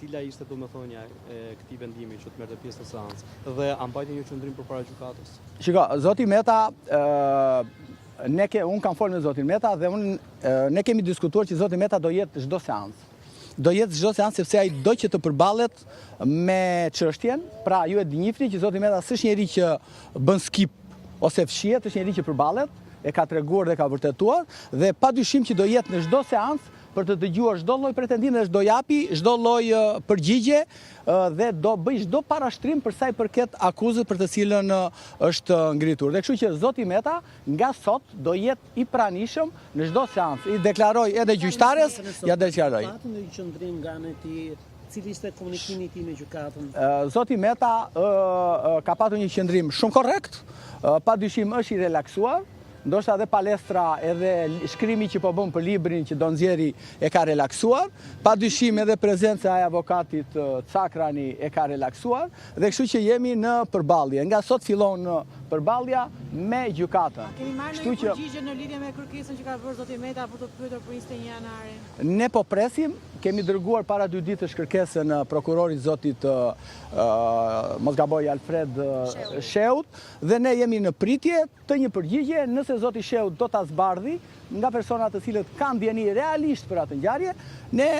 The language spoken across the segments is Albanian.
cila ishte domethënia e këtij vendimi që të merrte pjesë në seancë dhe a mbajti një qendrim përpara gjykatës? Shiko, zoti Meta, unë kam folur me zotin Meta dhe ne kemi diskutuar që zoti Meta do jetë çdo seancë. Do jetë çdo seancë sepse ai do që të përballet me çështjen. Pra ju e njihni që zoti Meta s'është njeri që bën skip ose fshihet, është njeri që përballet, e ka treguar dhe ka vërtetuar dhe padyshim që do jetë në çdo seancë për të dëgjuar çdo lloj pretendimi dhe çdo japi, çdo lloj përgjigje dhe do bëj çdo parashtrim për sa i përket akuzës për të cilën është ngritur. Dhe kështu që zoti Meta nga sot do jetë i pranishëm në çdo seancë. I deklaroj edhe gjyqtares, ja deklaroj. Patën një qendrim nga ana e tij, cili ishte komunikimi i tij me gjykatën? Zoti Meta ka patur një qendrim shumë korrekt, padyshim është i relaksuar. Ndoshta edhe palestra edhe shkrimi që po bën për librin që do nxjerri e ka relaksuar, padyshim edhe prezenca e avokatit Cakrani e ka relaksuar dhe kështu që jemi në përballje. Nga sot fillon përballja me gjykatën. Keni marrë një përgjigje në lidhje me kërkesën që ka bërë zoti Meta për të pyetur për 21 janarin? Ne po presim, kemi dërguar para 2 ditësh kërkesën prokurorit zotit mos gaboj Alfred Sheut dhe ne jemi në pritje të një përgjigje nëse zoti Sheut do ta zbardhi nga persona të cilët kanë ndjeni realisht për atë ngjarje,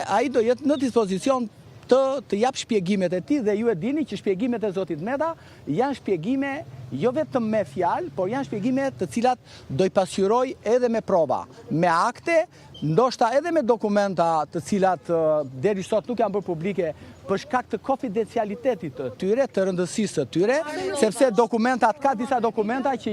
ai do jetë në dispozicion të jap shpjegimet e tij dhe ju e dini që shpjegimet e zotit Meta janë shpjegime jo vetëm me fjalë, por janë shpjegime të cilat do i pasqyroj edhe me prova, me akte, ndoshta edhe me dokumenta të cilat deri sot nuk janë bërë publike për shkak të konfidencialitetit të tyre, të rëndësisë të tyre, sepse dokumentat ka disa dokumenta që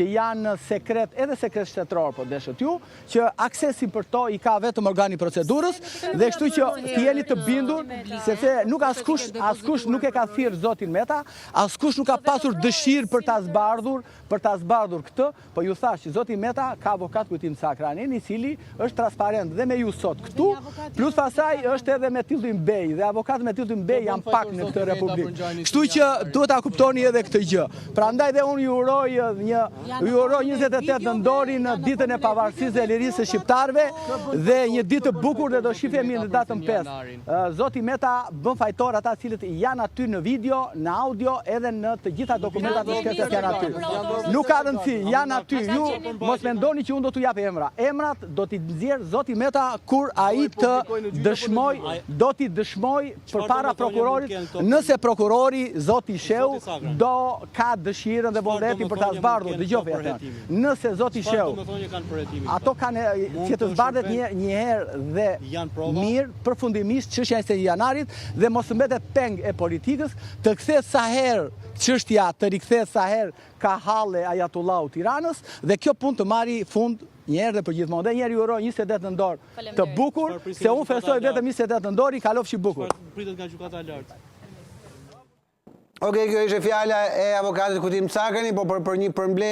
janë sekret, edhe sekret shtetëror, po deshët ju, që aksesin për to i ka vetëm organi procedurës, dhe kështu që të jeni të bindur, sepse nuk askush nuk e ka thirrë zotin Meta, askush nuk ka pasur dëshirë për ta zbardhur këtë, po ju thash që zoti Meta ka avokat Kujtim Cakranin, i cili është transparent dhe me ju sot këtu, plus pasaj është edhe me Tilltin Bej, dhe avokat me Tilltin Bej janë pak në këtë republikë. Kështu që duhet ta kuptoni edhe këtë gjë. Prandaj dhe unë ju uroj 28 nëntori në ditën e pavarësisë dhe lirisë së shqiptarëve dhe një ditë të bukur dhe do shifemi në datën 5. Zoti Meta bën fajtor ata cilët janë aty në video, në audio edhe në të gjitha dokumentat e shkretës janë aty. Nuk ka rëndësi, janë aty. Ju mos mendoni që unë do t'u jap emra. Emrat do t'i nxjerr zoti Meta kur ai të do t'i dëshmoj përpara prokurorit, nëse prokurori zoti Sheu do ka dëshirën dhe vullnetin për ta zbardhur. Dëgjoj atë. Nëse zoti Sheu ato kanë që të zbardhet një herë dhe mirë përfundimisht çështja e janarit dhe mos mbetet peng e politikës, të kthehet sa herë çështja të rikthehet sa herë ka halle Ajatullahu Tiranës dhe kjo punë të marri fund një herë dhe për gjithmonë. Dhe njerë ju uroj 28 nëntor të bukur, se unë festoj vetëm 28 nëntor i kalofshi bukur. Pritet nga gjykata e lartë. Okej, kjo ishte fjala e avokatit Kujtim Cakrani, po për një përmbledhje